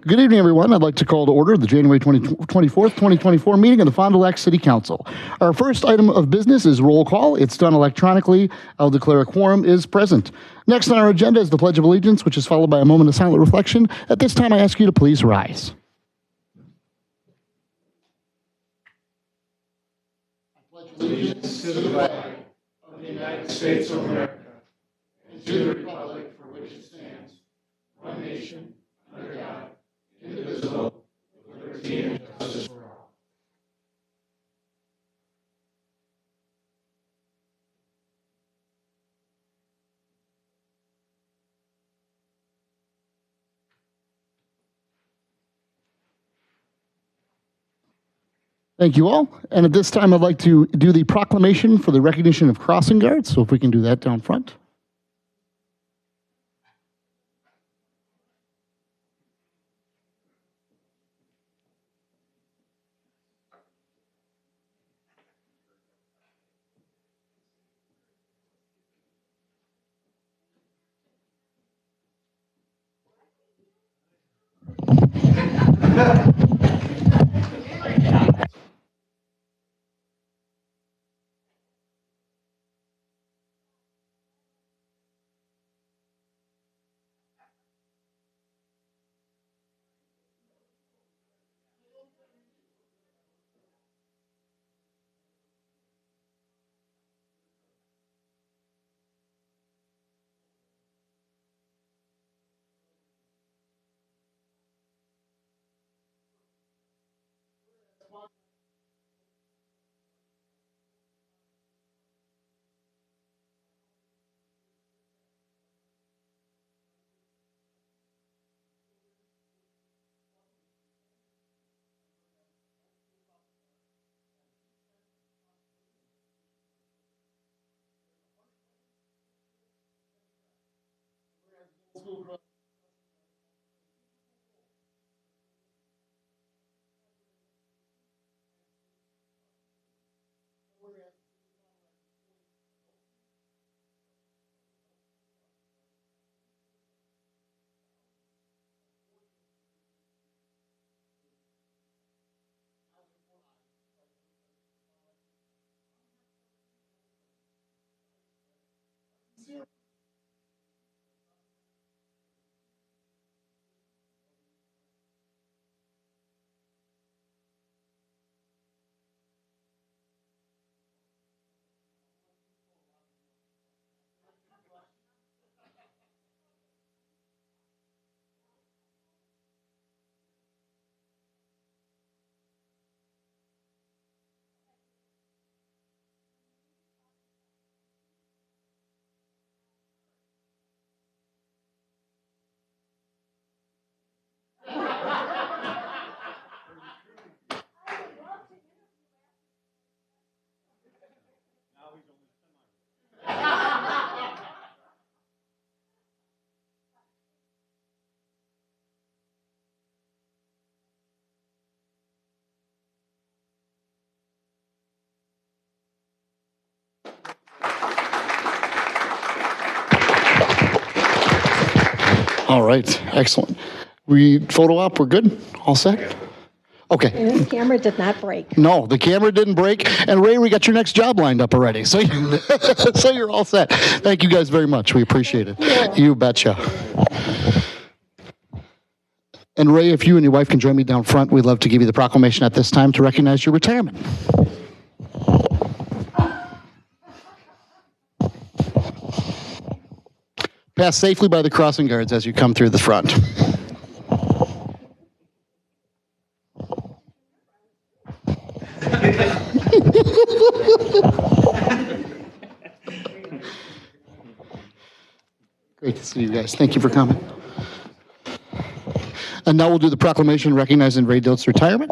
Good evening, everyone. I'd like to call to order the January 24th, 2024 meeting of the Fond du Lac City Council. Our first item of business is roll call. It's done electronically. I'll declare a quorum is present. Next on our agenda is the Pledge of Allegiance, which is followed by a moment of silent reflection. At this time, I ask you to please rise. I pledge allegiance to the flag of the United States of America and to the republic for which it stands, one nation, under God, indivisible, with liberty and justice for all. Thank you all. And at this time, I'd like to do the proclamation for the recognition of crossing guards. So if we can do that down front. All right, excellent. We photo op, we're good? All set? Okay. And this camera did not break. No, the camera didn't break. And Ray, we got your next job lined up already. So, so you're all set. Thank you guys very much. We appreciate it. Yeah. You betcha. And Ray, if you and your wife can join me down front, we'd love to give you the proclamation at this time to recognize your retirement. Pass safely by the crossing guards as you come through the front. Great to see you guys. Thank you for coming. And now we'll do the proclamation recognizing Ray Dilt's retirement.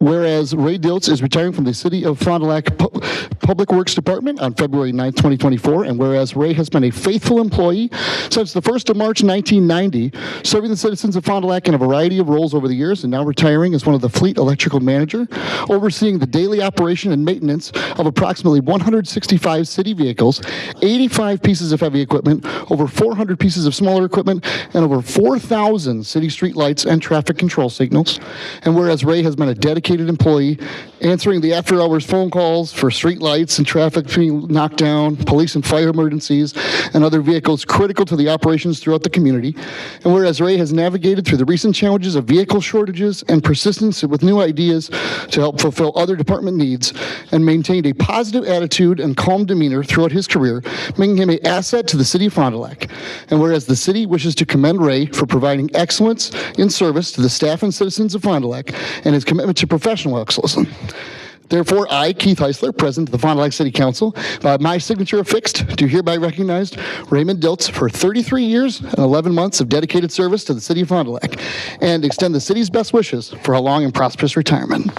whereas Ray Diltz is retiring from the City of Fond du Lac Public Works Department on February 9th, 2024, and whereas Ray has been a faithful employee since the 1st of March 1990, serving the citizens of Fond du Lac in a variety of roles over the years, and now retiring as one of the fleet electrical manager, overseeing the daily operation and maintenance of approximately 165 city vehicles, 85 pieces of heavy equipment, over 400 pieces of smaller equipment, and over 4,000 city street lights and traffic control signals. And whereas Ray has been a dedicated employee, answering the after-hours phone calls for street lights and traffic being knocked down, police and fire emergencies, and other vehicles critical to the operations throughout the community. And whereas Ray has navigated through the recent challenges of vehicle shortages and persistence with new ideas to help fulfill other department needs, and maintained a positive attitude and calm demeanor throughout his career, making him an asset to the City of Fond du Lac. And whereas the city wishes to commend Ray for providing excellence in service to the staff and citizens of Fond du Lac and his commitment to professional excellence. Therefore, I, Keith Heisler, President of the Fond du Lac City Council, my signature affixed, do hereby recognize Raymond Diltz for 33 years and 11 months of dedicated service to the City of Fond du Lac, and extend the city's best wishes for a long and prosperous retirement.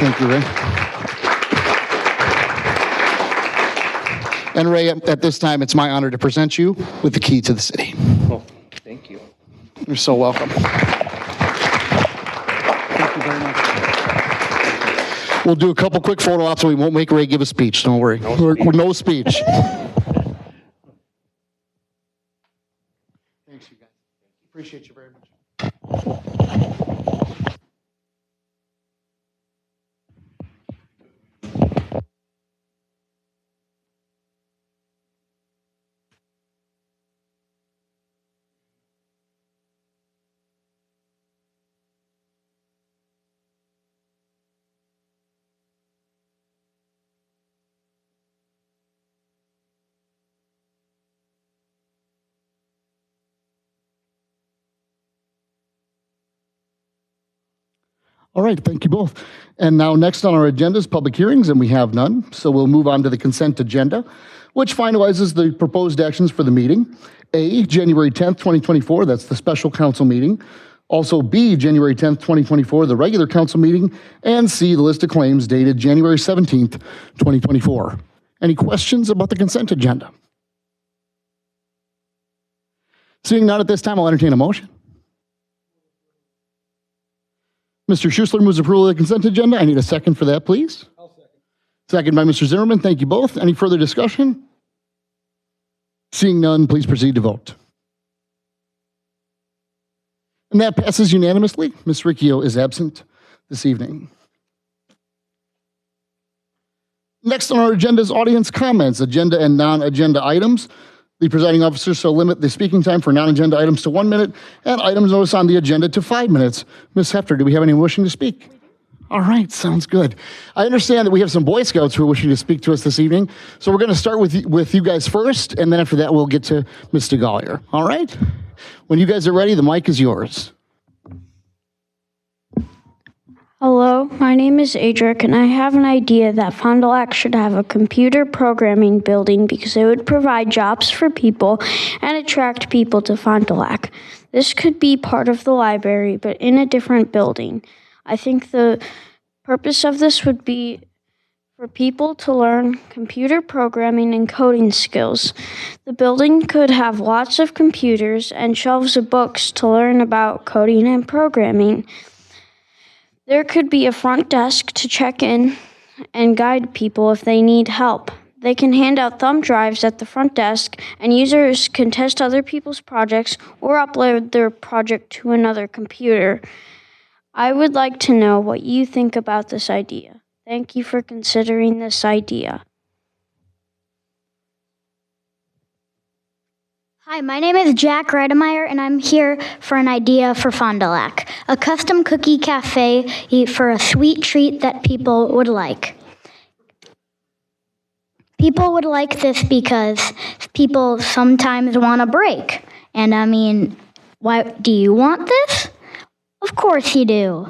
Thank you, Ray. And Ray, at this time, it's my honor to present you with the key to the city. Oh, thank you. You're so welcome. Thank you very much. We'll do a couple quick photo ops, so we won't make Ray give a speech. Don't worry. No speech. Thanks, you guys. Appreciate you very much. All right, thank you both. And now next on our agenda is public hearings, and we have none. So we'll move on to the consent agenda, which finalizes the proposed actions for the meeting. A, January 10th, 2024, that's the special council meeting. Also B, January 10th, 2024, the regular council meeting. And C, the list of claims dated January 17th, 2024. Any questions about the consent agenda? Seeing none at this time, I'll entertain a motion. Mr. Schuessler moves approval of the consent agenda. I need a second for that, please. I'll second. Second by Mr. Zimmerman. Thank you both. Any further discussion? Seeing none, please proceed to vote. And that passes unanimously. Ms. Riccio is absent this evening. Next on our agenda is audience comments, agenda and non-agenda items. The presiding officer shall limit the speaking time for non-agenda items to 1 minute and items noticed on the agenda to 5 minutes. Ms. Hefter, do we have anyone wishing to speak? All right, sounds good. I understand that we have some Boy Scouts who are wishing to speak to us this evening. So we're going to start with you guys first, and then after that we'll get to Ms. DeGollier. All right? When you guys are ready, the mic is yours. Hello, my name is Adric, and I have an idea that Fond du Lac should have a computer programming building because it would provide jobs for people and attract people to Fond du Lac. This could be part of the library, but in a different building. I think the purpose of this would be for people to learn computer programming and coding skills. The building could have lots of computers and shelves of books to learn about coding and programming. There could be a front desk to check in and guide people if they need help. They can hand out thumb drives at the front desk, and users can test other people's projects or upload their project to another computer. I would like to know what you think about this idea. Thank you for considering this idea. Hi, my name is Jack Redemeyer, and I'm here for an idea for Fond du Lac, a custom cookie cafe for a sweet treat that people would like. People would like this because people sometimes want a break. And I mean, why do you want this? Of course you do.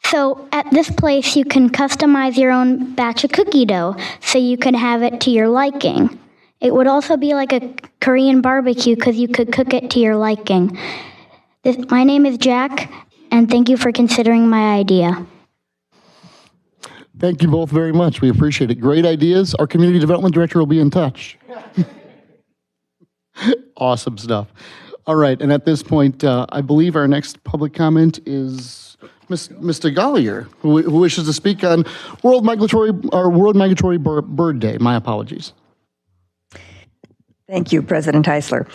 So at this place, you can customize your own batch of cookie dough so you can have it to your liking. It would also be like a Korean barbecue because you could cook it to your liking. My name is Jack, and thank you for considering my idea. Thank you both very much. We appreciate it. Great ideas. Our community development director will be in touch. Awesome stuff. All right, and at this point, I believe our next public comment is Mr. Gollier, who wishes to speak on World Migratory Bird Day. My apologies. Thank you, President Heisler.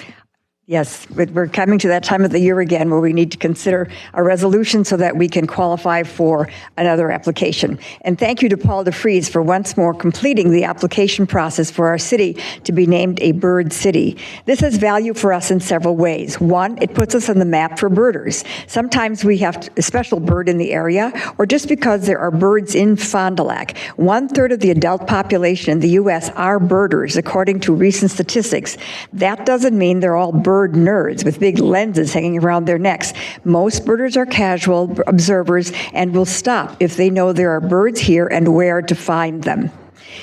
Yes, we're coming to that time of the year again where we need to consider a resolution so that we can qualify for another application. And thank you to Paul DeFries for once more completing the application process for our city to be named a bird city. This has value for us in several ways. One, it puts us on the map for birders. Sometimes we have a special bird in the area, or just because there are birds in Fond du Lac. 1/3 of the adult population in the U.S. are birders, according to recent statistics. That doesn't mean they're all bird nerds with big lenses hanging around their necks. Most birders are casual observers and will stop if they know there are birds here and where to find them.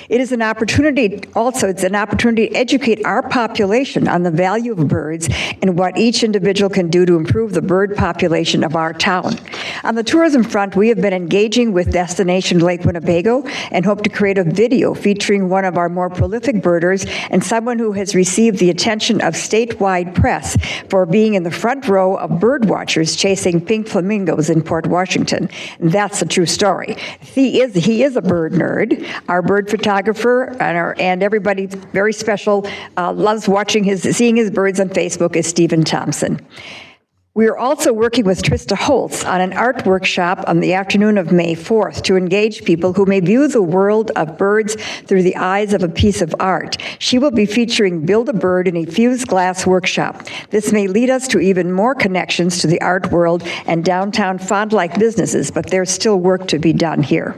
It is an opportunity, also, it's an opportunity to educate our population on the value of birds and what each individual can do to improve the bird population of our town. On the tourism front, we have been engaging with Destination Lake Winnebago and hope to create a video featuring one of our more prolific birders and someone who has received the attention of statewide press for being in the front row of bird watchers chasing pink flamingos in Port Washington. And that's a true story. He is a bird nerd. Our bird photographer and everybody very special loves seeing his birds on Facebook is Stephen Thompson. We are also working with Trista Holtz on an art workshop on the afternoon of May 4th to engage people who may view the world of birds through the eyes of a piece of art. She will be featuring Build a Bird in a Fused Glass workshop. This may lead us to even more connections to the art world and downtown Fond du Lac businesses, but there's still work to be done here.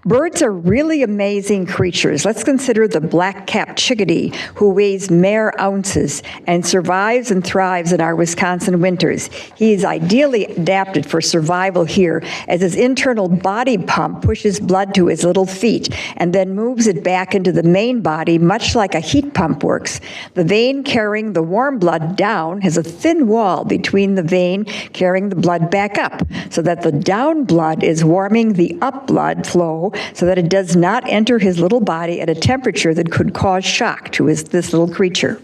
Birds are really amazing creatures. Let's consider the black-capped chickadee, who weighs mere ounces and survives and thrives in our Wisconsin winters. He is ideally adapted for survival here, as his internal body pump pushes blood to his little feet and then moves it back into the main body, much like a heat pump works. The vein carrying the warm blood down has a thin wall between the vein carrying the blood back up, so that the down blood is warming the up blood flow so that it does not enter his little body at a temperature that could cause shock to this little creature.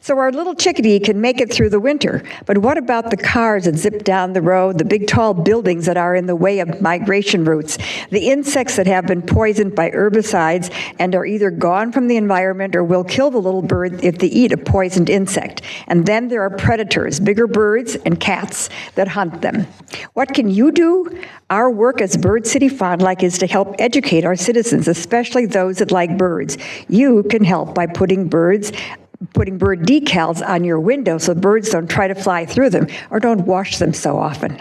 So our little chickadee can make it through the winter, but what about the cars that zip down the road, the big tall buildings that are in the way of migration routes, the insects that have been poisoned by herbicides and are either gone from the environment or will kill the little bird if they eat a poisoned insect? And then there are predators, bigger birds and cats that hunt them. What can you do? Our work as Bird City Fond du Lac is to help educate our citizens, especially those that like birds. You can help by putting bird decals on your window so birds don't try to fly through them or don't wash them so often.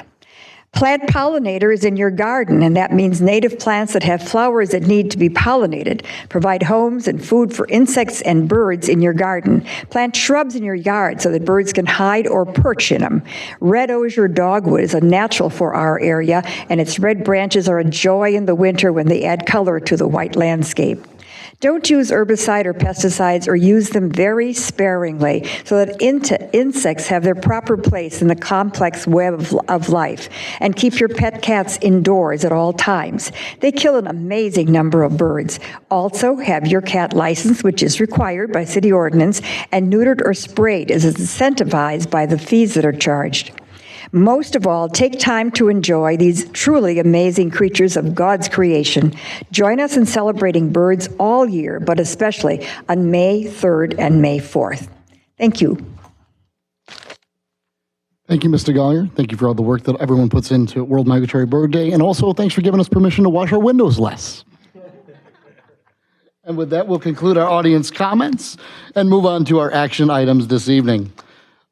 Plant pollinators in your garden, and that means native plants that have flowers that need to be pollinated. Provide homes and food for insects and birds in your garden. Plant shrubs in your yard so that birds can hide or perch in them. Red osier dogwood is a natural for our area, and its red branches are a joy in the winter when they add color to the white landscape. Don't use herbicide or pesticides, or use them very sparingly so that insects have their proper place in the complex web of life. And keep your pet cats indoors at all times. They kill an amazing number of birds. Also, have your cat licensed, which is required by city ordinance, and neutered or sprayed as is incentivized by the fees that are charged. Most of all, take time to enjoy these truly amazing creatures of God's creation. Join us in celebrating birds all year, but especially on May 3rd and May 4th. Thank you. Thank you, Mr. Gollier. Thank you for all the work that everyone puts into World Migratory Bird Day. And also, thanks for giving us permission to wash our windows less. And with that, we'll conclude our audience comments and move on to our action items this evening.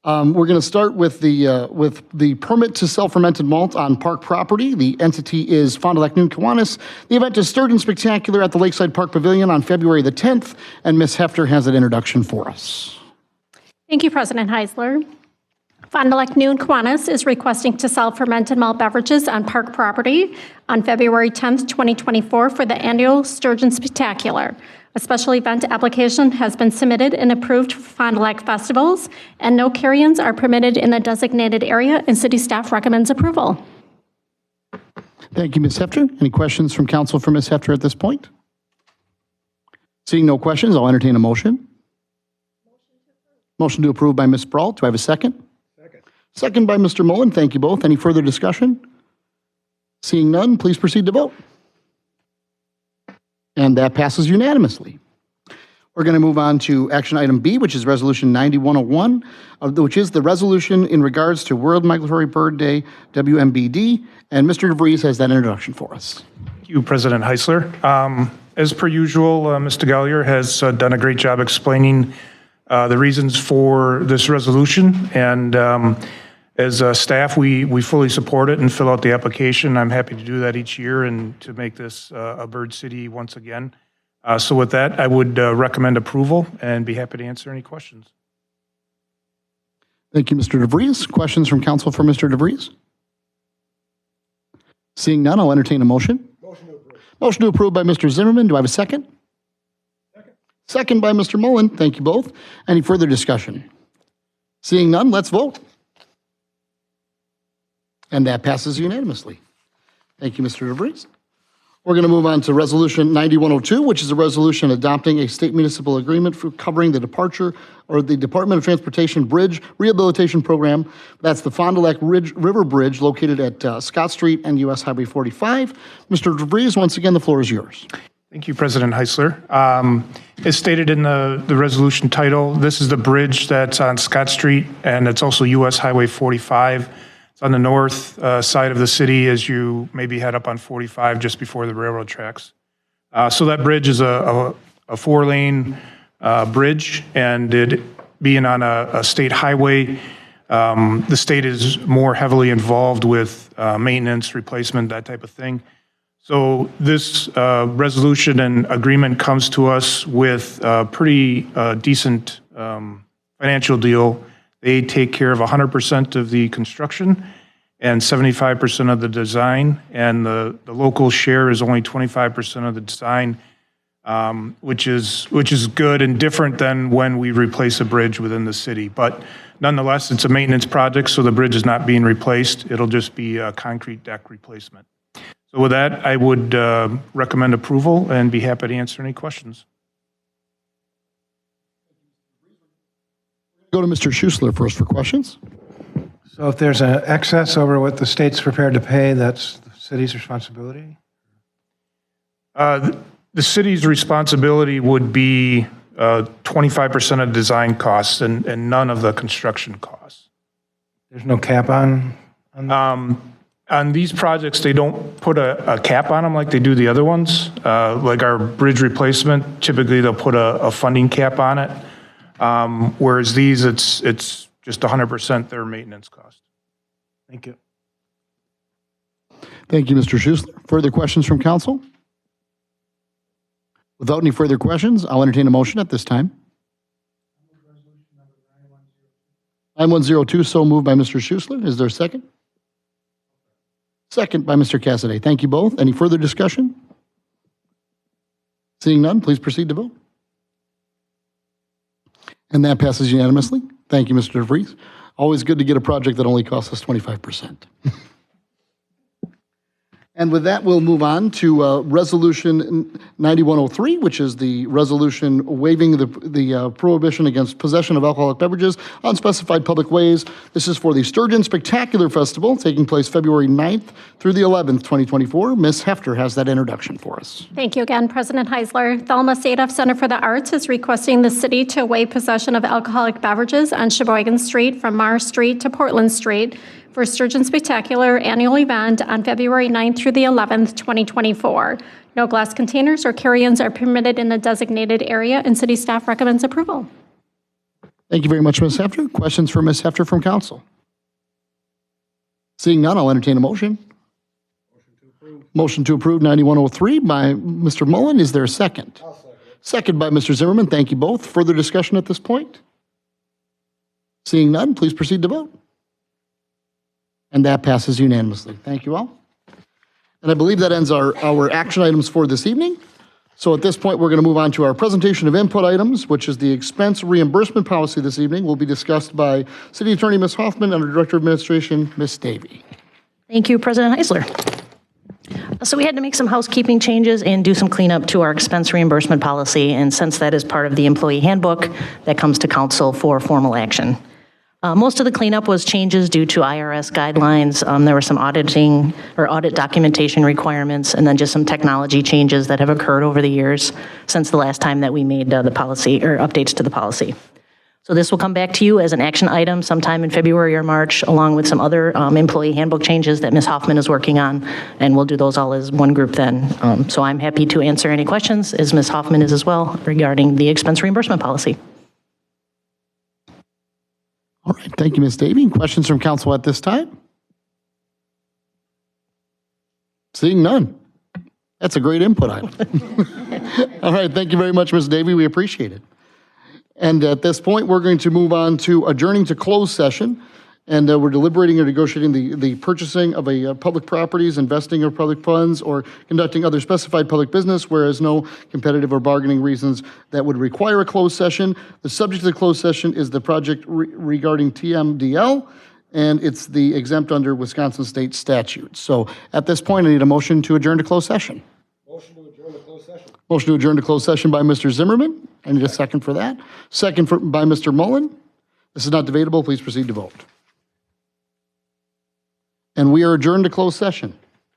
We're going to start with the permit to sell fermented malt on park property. The entity is Fond du Lac Noon Kiwanis. The event is Sturgeon Spectacular at the Lakeside Park Pavilion on February the 10th, and Ms. Hefter has an introduction for us. Thank you, President Heisler. Fond du Lac New and Kiwanis is requesting to sell fermented malt beverages on park property on February 10th, 2024 for the annual Sturgeon Spectacular. A special event application has been submitted and approved for Fond du Lac festivals, and no carry-ins are permitted in the designated area, and city staff recommends approval. Thank you, Ms. Hefter. Any questions from council for Ms. Hefter at this point? Seeing no questions, I'll entertain a motion. Motion to approve by Ms. Brault. Do I have a second? Second by Mr. Mullen. Thank you both. Any further discussion? Seeing none, please proceed to vote. And that passes unanimously. We're going to move on to action item B, which is Resolution 9101, which is the resolution in regards to World Migratory Bird Day, WMBD. And Mr. DeVries has that introduction for us. Thank you, President Heisler. As per usual, Mr. Gallier has done a great job explaining the reasons for this resolution, and as staff, we fully support it and fill out the application. I'm happy to do that each year and to make this a bird city once again. So with that, I would recommend approval and be happy to answer any questions. Thank you, Mr. DeVries. Questions from council for Mr. DeVries? Seeing none, I'll entertain a motion. Motion to approve by Mr. Zimmerman. Do I have a second? Second by Mr. Mullen. Thank you both. Any further discussion? Seeing none, let's vote. And that passes unanimously. Thank you, Mr. DeVries. We're going to move on to Resolution 9102, which is a resolution adopting a state municipal agreement for covering the Department of Transportation Bridge Rehabilitation Program. That's the Fond du Lac River Bridge located at Scott Street and US Highway 45. Mr. DeVries, once again, the floor is yours. Thank you, President Heisler. As stated in the resolution title, this is the bridge that's on Scott Street, and it's also US Highway 45. It's on the north side of the city as you maybe head up on 45 just before the railroad tracks. So that bridge is a 4-lane bridge, and it being on a state highway, the state is more heavily involved with maintenance, replacement, that type of thing. So this resolution and agreement comes to us with a pretty decent financial deal. They take care of 100% of the construction and 75% of the design, and the local share is only 25% of the design, which is good and different than when we replace a bridge within the city. But nonetheless, it's a maintenance project, so the bridge is not being replaced. It'll just be a concrete deck replacement. So with that, I would recommend approval and be happy to answer any questions. Go to Mr. Schuessler first for questions. So if there's an excess over what the state's prepared to pay, that's the city's responsibility? The city's responsibility would be 25% of design costs and none of the construction costs. There's no cap on that? On these projects, they don't put a cap on them like they do the other ones. Like our bridge replacement, typically they'll put a funding cap on it. Whereas these, it's just 100% their maintenance cost. Thank you. Thank you, Mr. Schuessler. Further questions from council? Without any further questions, I'll entertain a motion at this time. 9102, so moved by Mr. Schuessler. Is there a second? Second by Mr. Cassidy. Thank you both. Any further discussion? Seeing none, please proceed to vote. And that passes unanimously. Thank you, Mr. DeVries. Always good to get a project that only costs us 25%. And with that, we'll move on to Resolution 9103, which is the resolution waiving the prohibition against possession of alcoholic beverages on specified public ways. This is for the Sturgeon Spectacular Festival, taking place February 9th through the 11th, 2024. Ms. Hefter has that introduction for us. Thank you again, President Heisler. Thelma Sadov Center for the Arts is requesting the city to waive possession of alcoholic beverages on Sheboygan Street from Mars Street to Portland Street for Sturgeon Spectacular annual event on February 9th through the 11th, 2024. No glass containers or carry-ins are permitted in the designated area, and city staff recommends approval. Thank you very much, Ms. Hefter. Questions for Ms. Hefter from council? Seeing none, I'll entertain a motion. Motion to approve 9103 by Mr. Mullen. Is there a second? Second by Mr. Zimmerman. Thank you both. Further discussion at this point? Seeing none, please proceed to vote. And that passes unanimously. Thank you all. And I believe that ends our action items for this evening. So at this point, we're going to move on to our presentation of input items, which is the expense reimbursement policy this evening will be discussed by City Attorney Ms. Hoffman and our Director of Administration, Ms. Davey. Thank you, President Heisler. So we had to make some housekeeping changes and do some cleanup to our expense reimbursement policy, and since that is part of the employee handbook, that comes to council for formal action. Most of the cleanup was changes due to IRS guidelines. There were some auditing or audit documentation requirements, and then just some technology changes that have occurred over the years since the last time that we made the policy or updates to the policy. So this will come back to you as an action item sometime in February or March, along with some other employee handbook changes that Ms. Hoffman is working on, and we'll do those all as one group then. So I'm happy to answer any questions, as Ms. Hoffman is as well, regarding the expense reimbursement policy. All right, thank you, Ms. Davey. Questions from council at this time? Seeing none. That's a great input item. All right, thank you very much, Ms. Davey. We appreciate it. And at this point, we're going to move on to adjourning to closed session. And we're deliberating or negotiating the purchasing of a public properties, investing of public funds, or conducting other specified public business, whereas no competitive or bargaining reasons that would require a closed session. The subject of the closed session is the project regarding TMDL, and it's the exempt under Wisconsin state statutes. So at this point, I need a motion to adjourn to closed session. Motion to adjourn to closed session. Motion to adjourn to closed session by Mr. Zimmerman. I need a second for that. Second by Mr. Mullen. This is not debatable. Please proceed to vote. And we are adjourned to closed session.